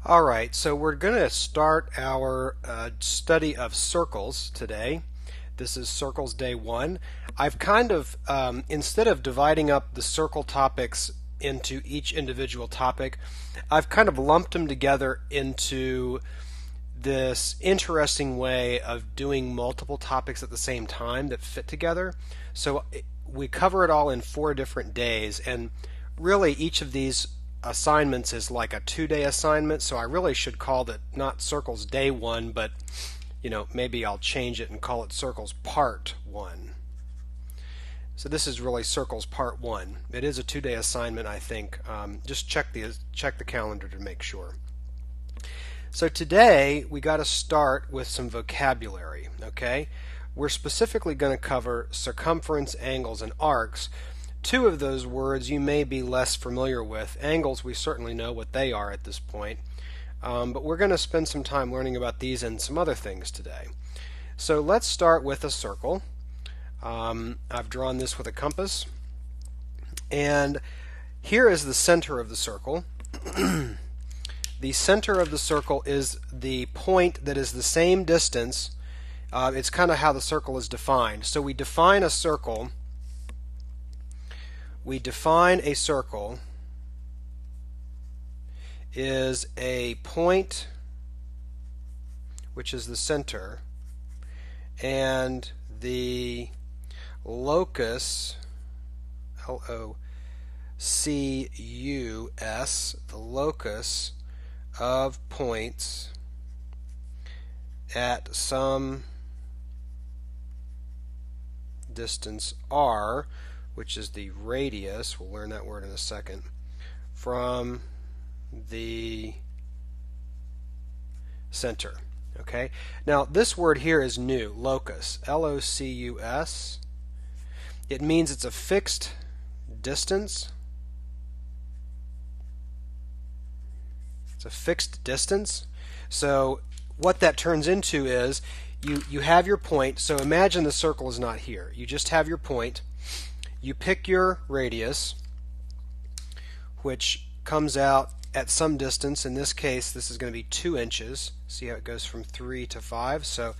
Alright, so we're going to start our study of circles today. This is Circles Day 1. I've kind of, instead of dividing up the circle topics into each individual topic, I've kind of lumped them together into this interesting way of doing multiple topics at the same time that fit together. So we cover it all in 4 different days, and really each of these assignments is like a 2-day assignment, so I really should call it not Circles Day 1, but maybe I'll change it and call it Circles Part 1. So this is really Circles Part 1. It is a 2-day assignment, I think. Just check the calendar to make sure. So today we got to start with some vocabulary, okay? We're specifically going to cover circumference, angles, and arcs. 2 of those words you may be less familiar with. Angles, we certainly know what they are at this point. But we're going to spend some time learning about these and some other things today. So let's start with a circle. I've drawn this with a compass. And here is the center of the circle. The center of the circle is the point that is the same distance. It's kind of how the circle is defined. So we define a circle. Is a point which is the center, and the locus, L-O-C-U-S, the locus of points at some distance r, which is the radius, we'll learn that word in a second, from the center. Okay? Now this word here is new, locus, L-O-C-U-S. It means it's a fixed distance. It's a fixed distance. So what that turns into is you have your point. So imagine the circle is not here. You just have your point. You pick your radius, which comes out at some distance. In this case, this is going to be 2 inches. See how it goes from 3 to 5? So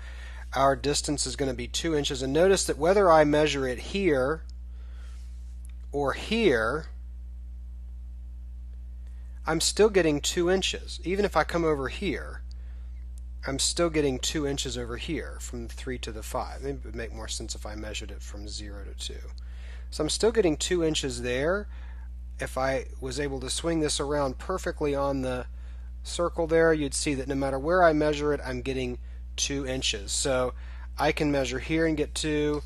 our distance is going to be 2 inches. And notice that whether I measure it here or here, I'm still getting 2 inches. Even if I come over here, I'm still getting 2 inches over here from the 3 to the 5. Maybe it would make more sense if I measured it from 0 to 2. So I'm still getting 2 inches there. If I was able to swing this around perfectly on the circle there, you'd see that no matter where I measure it, I'm getting 2 inches. So I can measure here and get 2.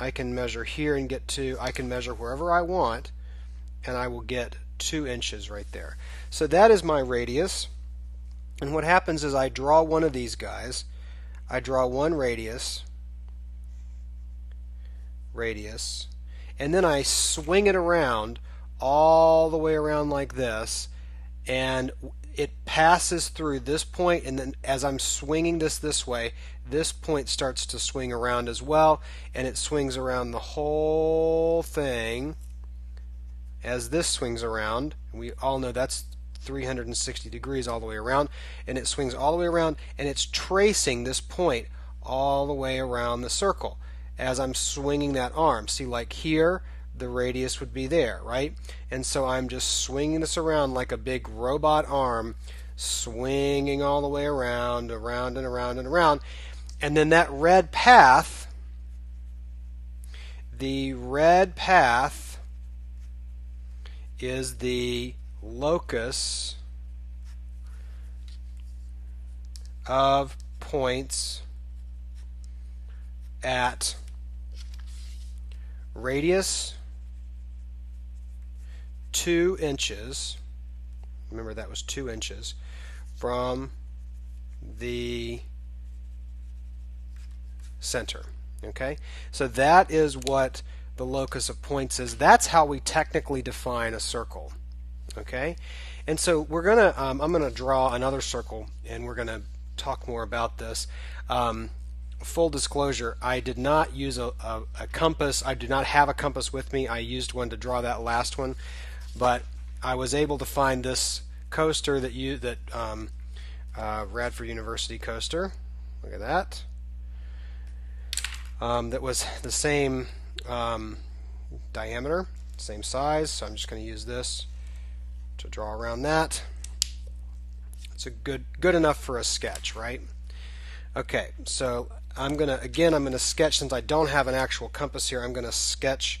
I can measure here and get 2. I can measure wherever I want, and I will get 2 inches right there. So that is my radius. And what happens is I draw one of these guys. I draw one radius, and then I swing it around all the way around like this, and it passes through this point, and then as I'm swinging this way, this point starts to swing around as well, and it swings around the whole thing as this swings around. We all know that's 360 degrees all the way around, and it swings all the way around, and it's tracing this point all the way around the circle as I'm swinging that arm. See, like here, the radius would be there, right? And so I'm just swinging this around like a big robot arm, swinging all the way around, around and around and around. And then that red path, is the locus of points at radius 2 inches. Remember, that was 2 inches from the center. Okay, so that is what the locus of points is. That's how we technically define a circle. Okay, and so we're gonna I'm gonna draw another circle, and we're gonna talk more about this. Full disclosure, I did not use a compass. I do not have a compass with me. I used one to draw that last one, but I was able to find this coaster that Radford University coaster. Look at that. That was the same diameter, same size. So I'm just going to use this to draw around that. It's a good enough for a sketch, right? Okay, so I'm going to sketch, since I don't have an actual compass here, I'm going to sketch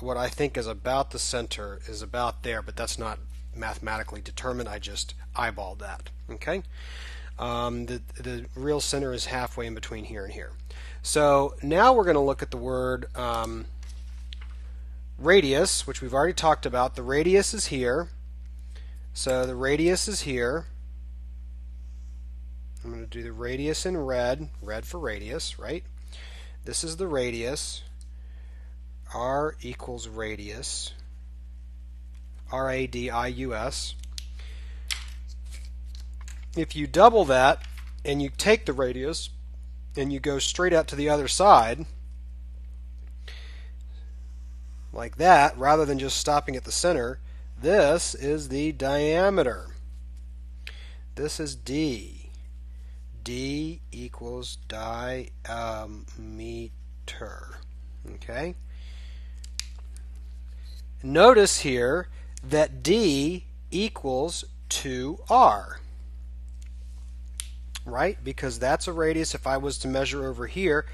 what I think is about the center, is about there, but that's not mathematically determined. I just eyeballed that. Okay, the real center is halfway in between here and here. So now we're going to look at the word radius, which we've already talked about. The radius is here. So the radius is here. I'm going to do the radius in red for radius, right? This is the radius. R equals radius. R-A-D-I-U-S. If you double that and you take the radius and you go straight out to the other side, like that, rather than just stopping at the center, this is the diameter. This is D. D equals diameter. Okay? Notice here that D equals 2R. Right? Because that's a radius. If I was to measure over here,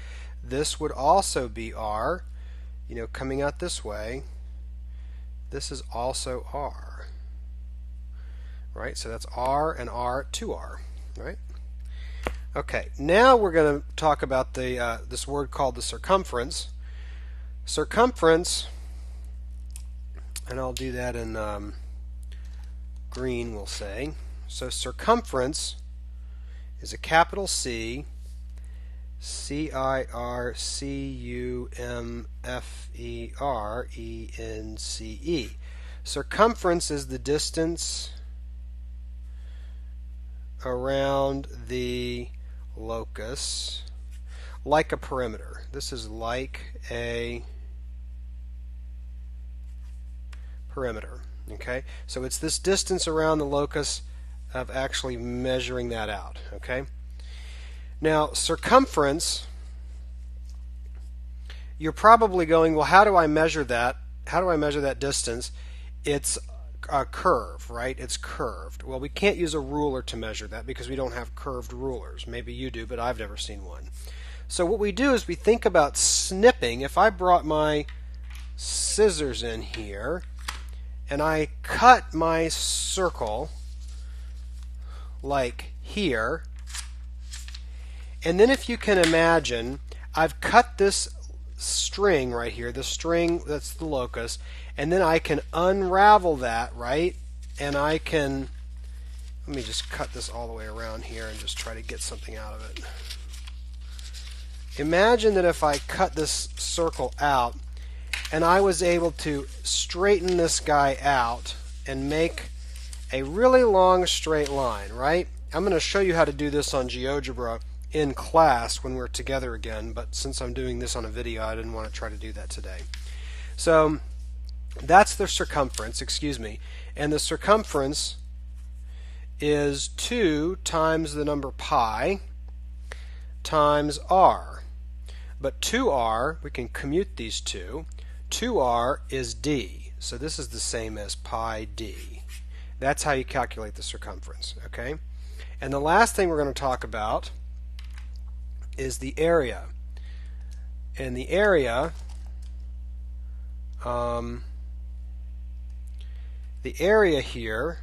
this would also be R. You know, coming out this way, this is also R. Right? So that's R and R, 2R. Right? Okay, now we're going to talk about the this word called the circumference. Circumference, and I'll do that in green, we'll say. So circumference is a capital C, C-I-R-C-U-M-F-E-R-E-N-C-E. Circumference is the distance around the locus, like a perimeter. This is like a perimeter. Okay, so it's this distance around the locus of actually measuring that out. Okay, now circumference, you're probably going, well, how do I measure that? How do I measure that distance? It's a curve, right? It's curved. Well, we can't use a ruler to measure that because we don't have curved rulers. Maybe you do, but I've never seen one. So what we do is we think about snipping. If I brought my scissors in here and I cut my circle like here, and then if you can imagine, I've cut this string right here, the string that's the locus, and then I can unravel that, right? And I can, let me just cut this all the way around here and just try to get something out of it. Imagine that if I cut this circle out and I was able to straighten this guy out and make a really long straight line, right? I'm going to show you how to do this on GeoGebra in class when we're together again, but since I'm doing this on a video, I didn't want to try to do that today. So that's the circumference, excuse me, and the circumference is 2 times the number pi times r. But 2r, we can commute these two. 2r is d, so this is the same as pi d. That's how you calculate the circumference, okay? And the last thing we're going to talk about is the area. And the area, here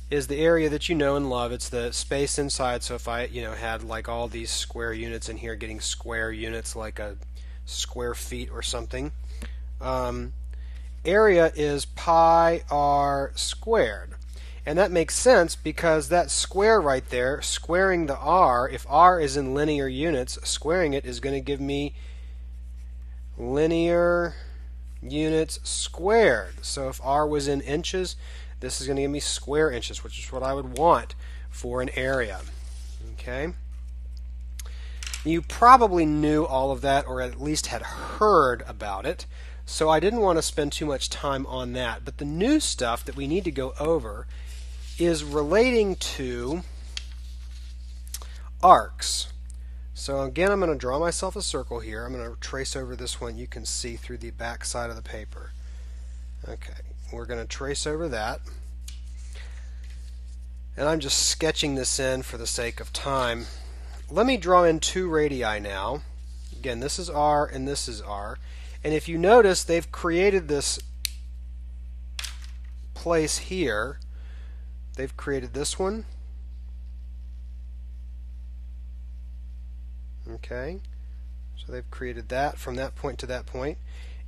is the area that you know and love. It's the space inside. So if I, had like all these square units in here, getting square units like a square feet or something, area is pi r squared. And that makes sense because that square right there, squaring the r, if r is in linear units, squaring it is going to give me linear units squared. So if r was in inches, this is going to give me square inches, which is what I would want for an area. Okay? You probably knew all of that, or at least had heard about it. so I didn't want to spend too much time on that. But the new stuff that we need to go over is relating to arcs. So again, I'm going to draw myself a circle here. I'm going to trace over this one you can see through the back side of the paper. Okay, we're going to trace over that. And I'm just sketching this in for the sake of time. Let me draw in two radii now. Again, this is R and this is R. And if you notice, they've created this place here. They've created this one. Okay, so they've created that from that point to that point.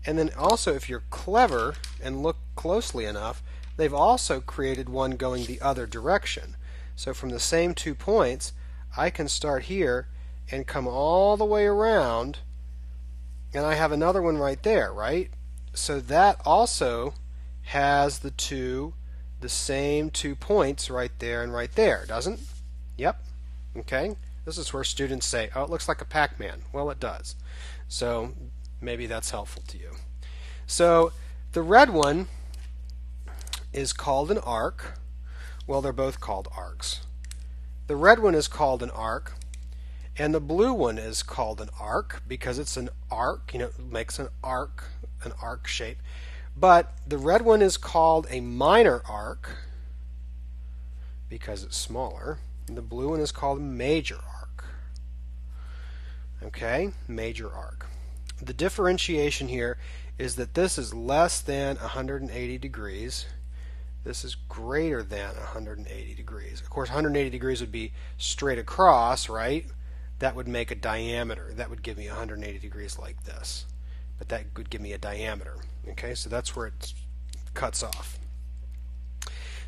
And then also, if you're clever and look closely enough, they've also created one going the other direction. So from the same 2 points, I can start here and come all the way around, and I have another one right there, right? So that also has the same 2 points right there and right there, doesn't? Yep. Okay. This is where students say, oh, it looks like a Pac-Man. Well, it does. So maybe that's helpful to you. So the red one is called an arc. Well, they're both called arcs. The red one is called an arc, and the blue one is called an arc because it's an arc. You know, it makes an arc shape. But the red one is called a minor arc because it's smaller. And the blue one is called a major arc. Okay, major arc. The differentiation here is that this is less than 180 degrees. This is greater than 180 degrees. Of course, 180 degrees would be straight across, right? That would make a diameter. That would give me 180 degrees like this. But that would give me a diameter. Okay, so that's where it cuts off.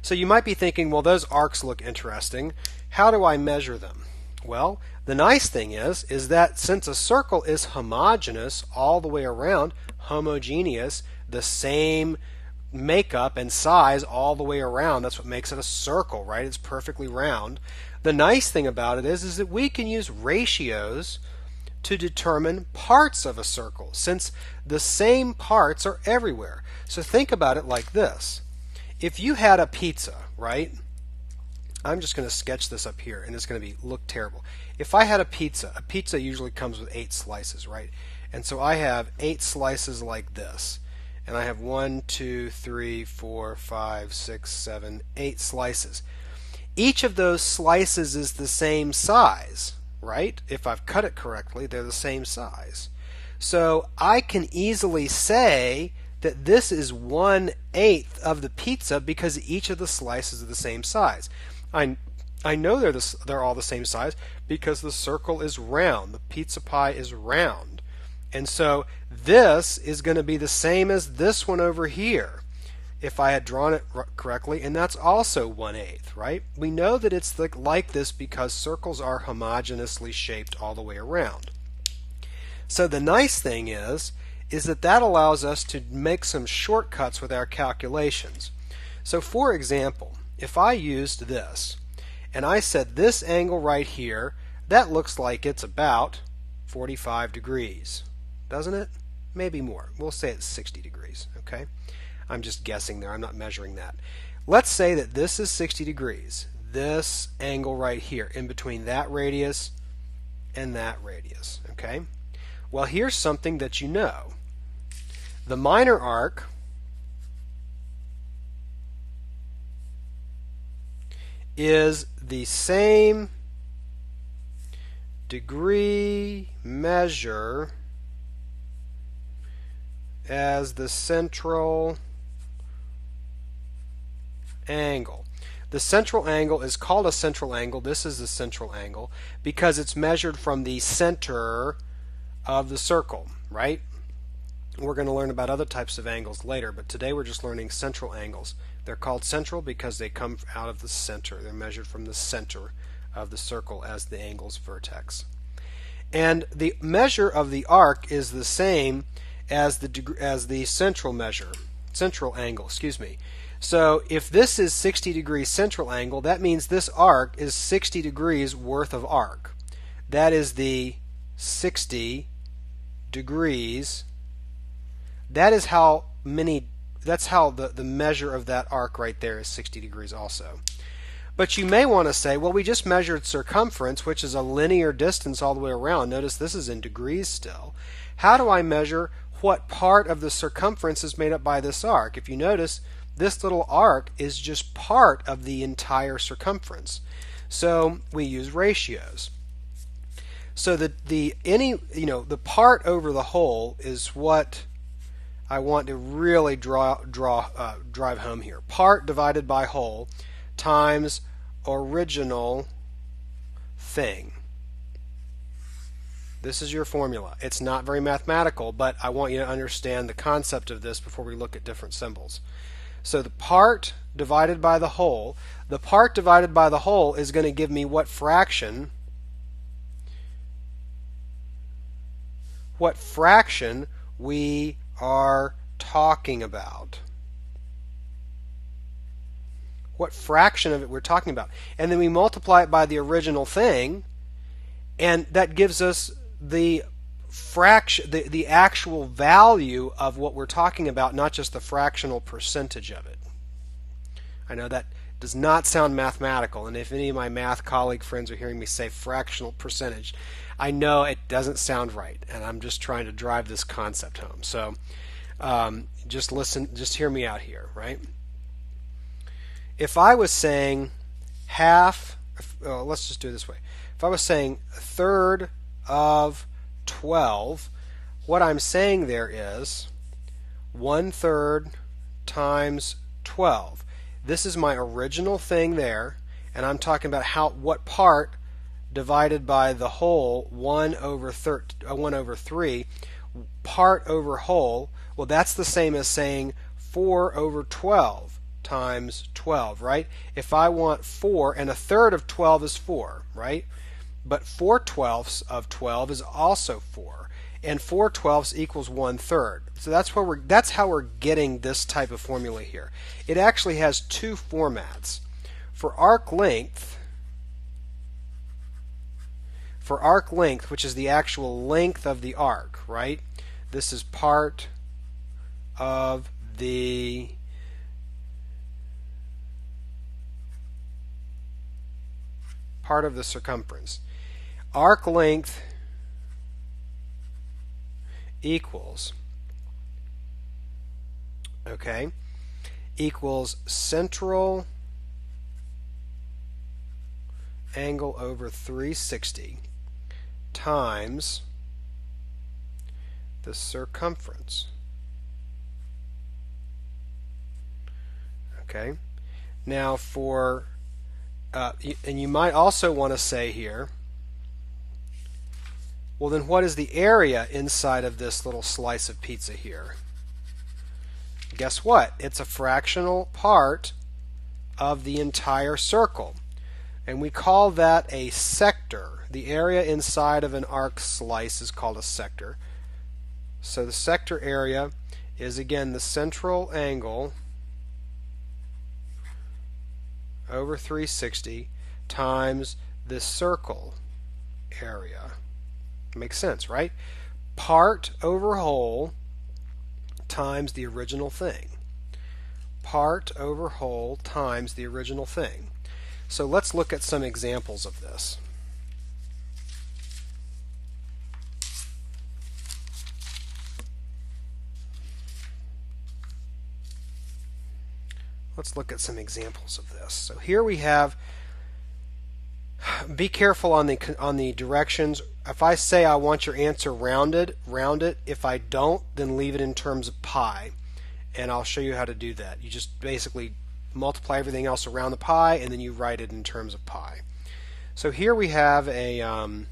So you might be thinking, well, those arcs look interesting. How do I measure them? Well, the nice thing is that since a circle is homogeneous all the way around, homogeneous, the same makeup and size all the way around, that's what makes it a circle, right? It's perfectly round. The nice thing about it is that we can use ratios to determine parts of a circle, since the same parts are everywhere. So think about it like this. If you had a pizza, right? I'm just going to sketch this up here, and it's going to look terrible. If I had a pizza usually comes with 8 slices, right? And so I have 8 slices like this. And I have 1, 2, 3, 4, 5, 6, 7, 8 slices. Each of those slices is the same size, right? If I've cut it correctly, they're the same size. So I can easily say that this is 1/8 of the pizza because each of the slices are the same size. I know they're all the same size because the circle is round. The pizza pie is round. And so this is going to be the same as this one over here if I had drawn it correctly, and that's also 1/8, right? We know that it's like this because circles are homogeneously shaped all the way around. So the nice thing is that allows us to make some shortcuts with our calculations. So for example, if I used this and I said this angle right here, that looks like it's about 45 degrees, doesn't it? Maybe more. We'll say it's 60 degrees, okay? I'm just guessing there. I'm not measuring that. Let's say that this is 60 degrees, this angle right here, in between that radius and that radius, okay? Well, here's something that you know. The minor arc is the same degree measure as the central angle. The central angle is called a central angle. This is the central angle because it's measured from the center of the circle, right? We're going to learn about other types of angles later, but today we're just learning central angles. They're called central because they come out of the center. They're measured from the center of the circle as the angle's vertex. And the measure of the arc is the same as the central angle, excuse me. So if this is 60 degrees central angle, that means this arc is 60 degrees worth of arc. That is the 60 degrees that is how many, that's how the measure of that arc right there is 60 degrees also. But you may want to say, well, we just measured circumference, which is a linear distance all the way around. Notice this is in degrees still. How do I measure what part of the circumference is made up by this arc? If you notice, this little arc is just part of the entire circumference. So we use ratios. So the part over the whole is what I want to really drive home here. Part divided by whole times original thing. This is your formula. It's not very mathematical, but I want you to understand the concept of this before we look at different symbols. So the part divided by the whole is going to give me what fraction we are talking about. What fraction of it we're talking about. And then we multiply it by the original thing, and that gives us the fraction, the actual value of what we're talking about, not just the fractional percentage of it. I know that does not sound mathematical, and if any of my math colleague friends are hearing me say fractional percentage, I know it doesn't sound right, and I'm just trying to drive this concept home. So just listen, just hear me out here, right? If I was saying half, let's just do it this way. If I was saying a third of 12, what I'm saying there is 1/3 times 12. This is my original thing there, and I'm talking about what part divided by the whole 1 over 3, part over whole. Well, that's the same as saying 4 over 12 times 12, right? If I want 4, and a third of 12 is 4, right? But 4/12 of 12 is also 4, and 4/12 equals 1/3. So that's how we're getting this type of formula here. It actually has two formats. For arc length, which is the actual length of the arc, right? This is part of the circumference. Arc length equals central angle over 360 times the circumference. Okay. Now for and you might also want to say here, well, then what is the area inside of this little slice of pizza here? Guess what? It's a fractional part of the entire circle, and we call that a sector. The area inside of an arc slice is called a sector. So the sector area is, again, the central angle over 360 times the circle area. Makes sense, right? Part over whole times the original thing. Part over whole times the original thing. So let's look at some examples of this. Let's look at some examples of this. So here we have, be careful on the directions. If I say I want your answer rounded, round it. If I don't, then leave it in terms of pi. And I'll show you how to do that. You just basically multiply everything else around the pi, and then you write it in terms of pi. So here we have a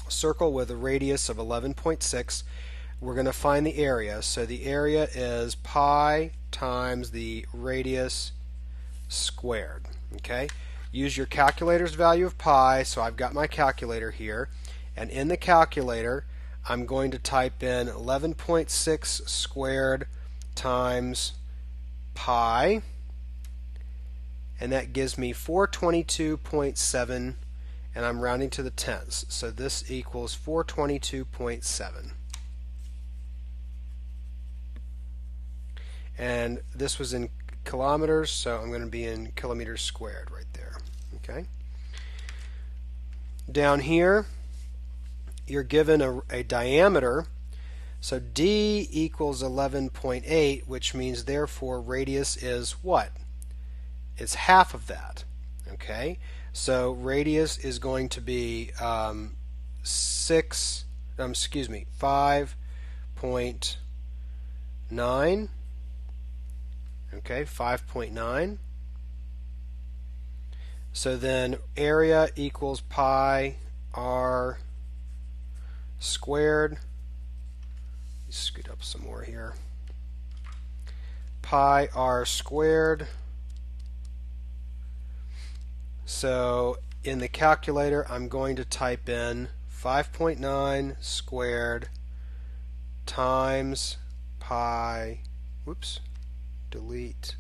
circle with a radius of 11.6. We're going to find the area. So the area is pi times the radius squared. Okay? Use your calculator's value of pi. So I've got my calculator here, and in the calculator I'm going to type in 11.6 squared times pi, and that gives me 422.7, and I'm rounding to the tenths. So this equals 422.7. and this was in kilometers, so I'm going to be in kilometers squared right there. Okay. Down here, you're given a diameter, so d equals 11.8, which means therefore radius is what? It's half of that. Okay, so radius is going to be 5.9. Okay, 5.9. So then area equals pi r squared. Let's scoot up some more here. Pi r squared. So in the calculator, I'm going to type in 5.9 squared times pi, delete,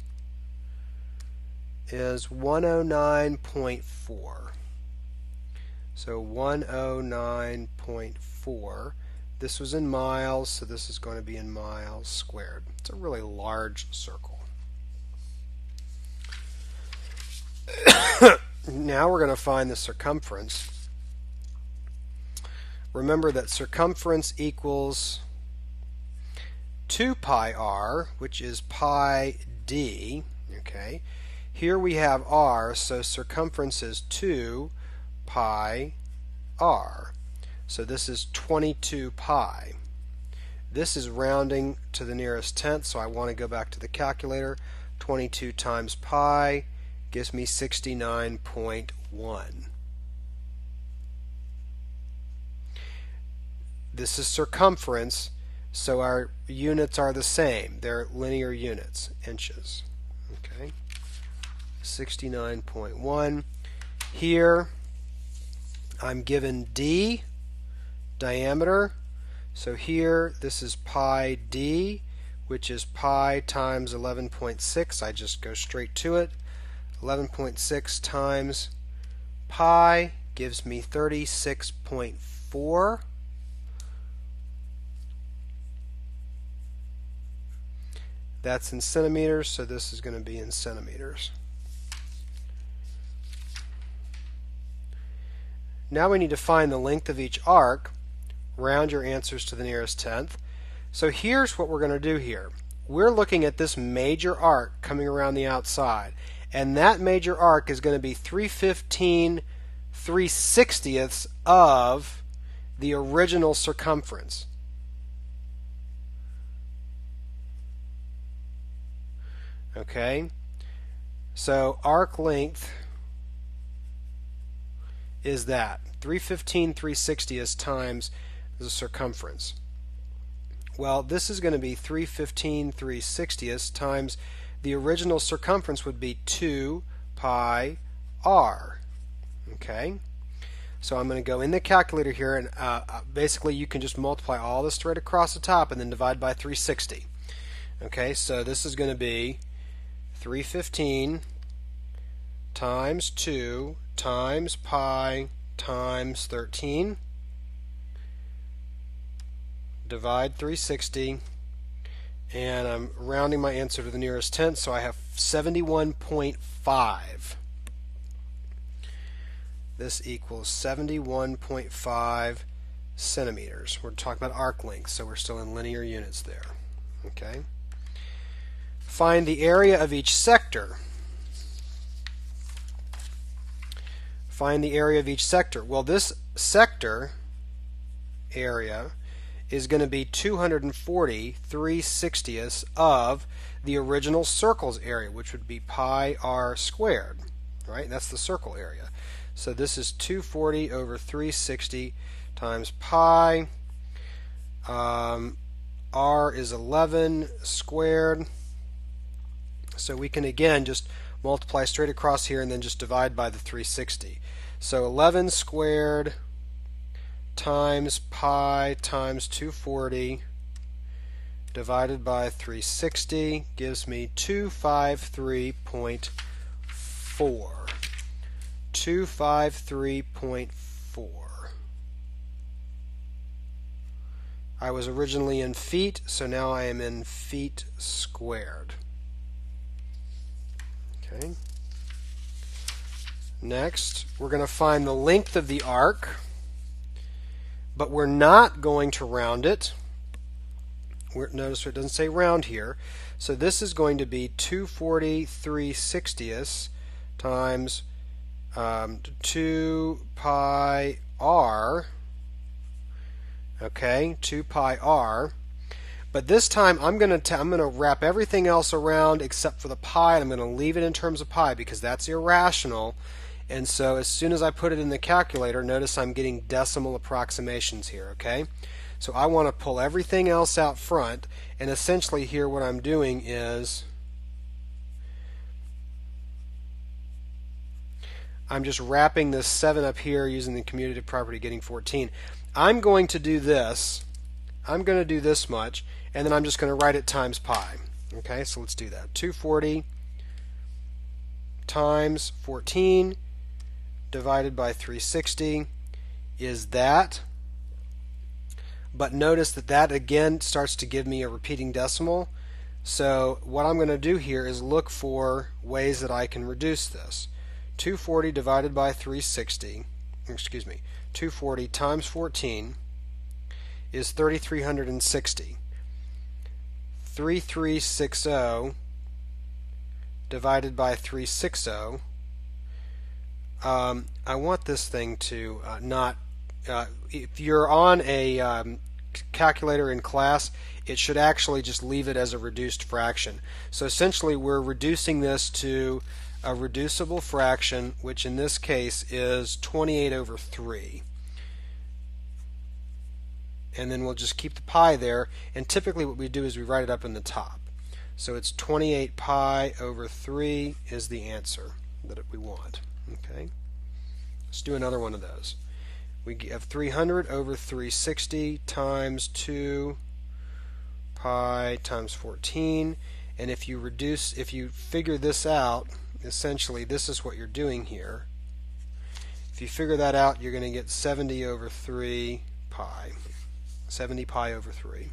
is 109.4. So 109.4. This was in miles, so this is going to be in miles squared. It's a really large circle. Now we're going to find the circumference. Remember that circumference equals 2 pi r, which is pi d. Okay. Here we have r, so circumference is 2 pi r. So this is 22 pi. This is rounding to the nearest tenth, so I want to go back to the calculator. 22 times pi gives me 69.1. This is circumference, so our units are the same. They're linear units, inches. Okay, 69.1. Here I'm given d, diameter. So here this is pi d, which is pi times 11.6. I just go straight to it. 11.6 times pi gives me 36.4. That's in centimeters, so this is going to be in centimeters. Now we need to find the length of each arc. Round your answers to the nearest tenth. So here's what we're going to do here. We're looking at this major arc coming around the outside, and that major arc is going to be 3/15/3/60ths of the original circumference. Okay, so arc length is that 3/15/3/60ths times the circumference. Well, this is going to be 3/15/3/60ths times the original circumference would be 2 pi r. Okay, so I'm going to go in the calculator here, and basically you can just multiply all this straight across the top and then divide by 360. Okay, so this is going to be 3/15 times 2 times pi times 13. Divide 360, and I'm rounding my answer to the nearest tenth, so I have 71.5. This equals 71.5 centimeters. We're talking about arc length, so we're still in linear units there. Okay. Find the area of each sector. Find the area of each sector. Well, this sector area is going to be 240/3/60ths of the original circle's area, which would be pi r squared. Right? That's the circle area. So this is 240/360 times pi. R is 11 squared. So we can again just multiply straight across here and then just divide by the 360. So 11 squared times pi times 240 divided by 360 gives me 253.4. 253.4. I was originally in feet, so now I am in feet squared. Okay. Next, we're going to find the length of the arc, but we're not going to round it. Notice it doesn't say round here. So this is going to be 243/60 times 2 pi r. Okay, 2 pi r. But this time I'm going to wrap everything else around except for the pi. I'm going to leave it in terms of pi because that's irrational. And so as soon as I put it in the calculator, notice I'm getting decimal approximations here, okay? So I want to pull everything else out front, and essentially here what I'm doing is I'm just wrapping this 7 up here using the commutative property, getting 14. I'm going to do this. I'm going to do this much, and then I'm just going to write it times pi. Okay, so let's do that. 240 times 14 divided by 360 is that. But notice that that again starts to give me a repeating decimal. So what I'm going to do here is look for ways that I can reduce this. 240 divided by 360, 240 times 14 is 3,360. 3,360 divided by 360. I want this thing to not. If you're on a calculator in class, it should actually just leave it as a reduced fraction. So essentially we're reducing this to a reducible fraction, which in this case is 28/3. And then we'll just keep the pi there, and typically what we do is we write it up in the top. So it's 28 pi over 3 is the answer that we want. Okay, let's do another one of those. We have 300 over 360 times 2 pi times 14, and if you figure this out, essentially this is what you're doing here. If you figure that out, you're going to get 70 over 3 pi. 70 pi over 3.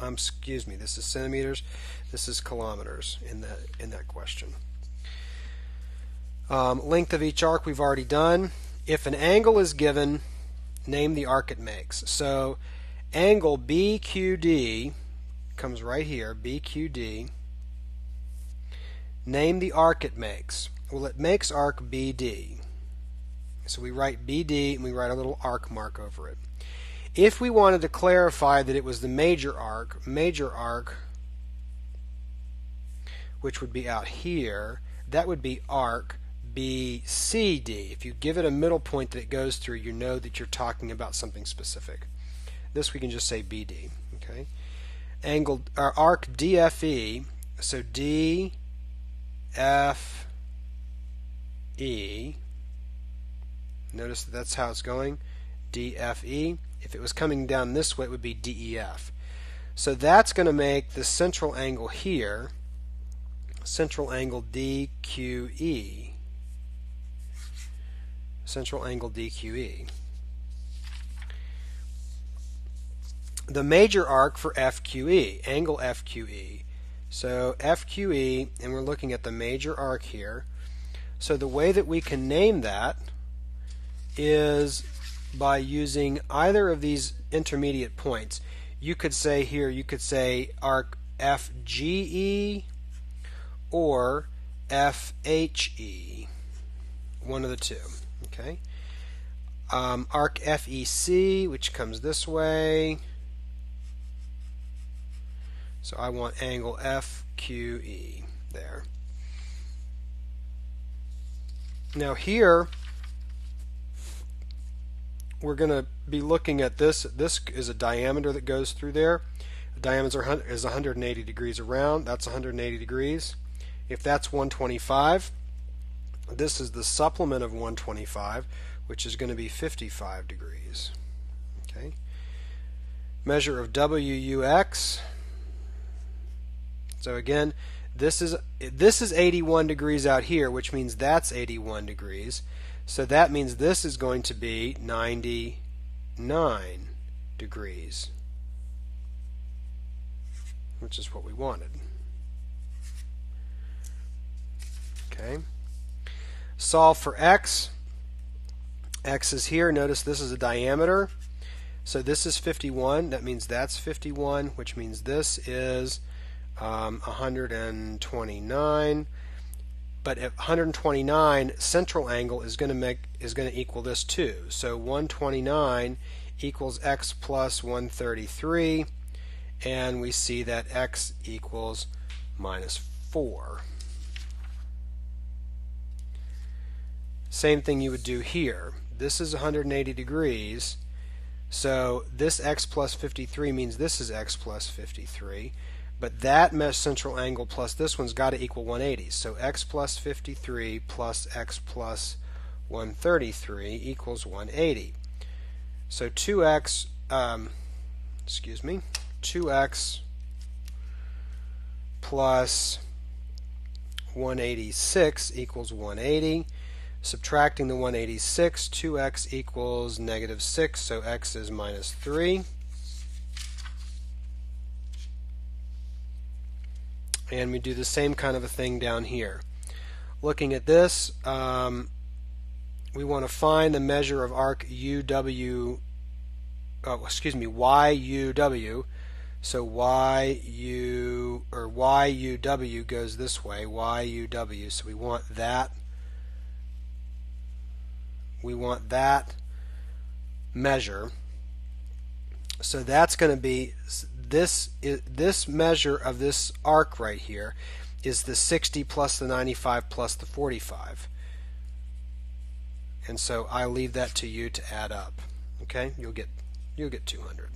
Excuse me, this is centimeters, this is kilometers in that question. Length of each arc we've already done. If an angle is given, name the arc it makes. So angle BQD comes right here, BQD. Name the arc it makes. Well, it makes arc BD. So we write BD and we write a little arc mark over it. If we wanted to clarify that it was the major arc, which would be out here, that would be arc BCD. If you give it a middle point that it goes through, you know that you're talking about something specific. This we can just say BD. Okay. Arc DFE. So DFE. Notice that that's how it's going. DFE. If it was coming down this way, it would be DEF. So that's going to make the central angle here, central angle DQE. Central angle DQE. The major arc for FQE, angle FQE. So FQE, and we're looking at the major arc here. So the way that we can name that is by using either of these intermediate points. You could say here, you could say arc FGE or FHE, one of the two. Okay. Arc FEC, which comes this way. So I want angle FQE there. Now here we're going to be looking at this. This is a diameter that goes through there. The diameter is 180 degrees around. That's 180 degrees. If that's 125, this is the supplement of 125, which is going to be 55 degrees. Okay. Measure of WUX. So again, this is 81 degrees out here, which means that's 81 degrees. So that means this is going to be 99 degrees. which is what we wanted. Okay. Solve for x. X is here. Notice this is a diameter. So this is 51. That means that's 51, which means this is 129. But at 129, central angle is going to equal this too. So 129 equals x plus 133, and we see that x equals minus 4. Same thing you would do here. This is 180 degrees, so this x plus 53 means this is x plus 53, but that mesh central angle plus this one's got to equal 180. So x plus 53 plus x plus 133 equals 180. So 2x, 2x plus 186 equals 180. Subtracting the 186, 2x equals negative 6, so x is minus 3. And we do the same kind of a thing down here. Looking at this, we want to find the measure of arc YUW. So YUW goes this way, YUW. So we want that. We want that measure. So that's going to be this measure of this arc right here is the 60 plus the 95 plus the 45. And so I leave that to you to add up. Okay? You'll get 200.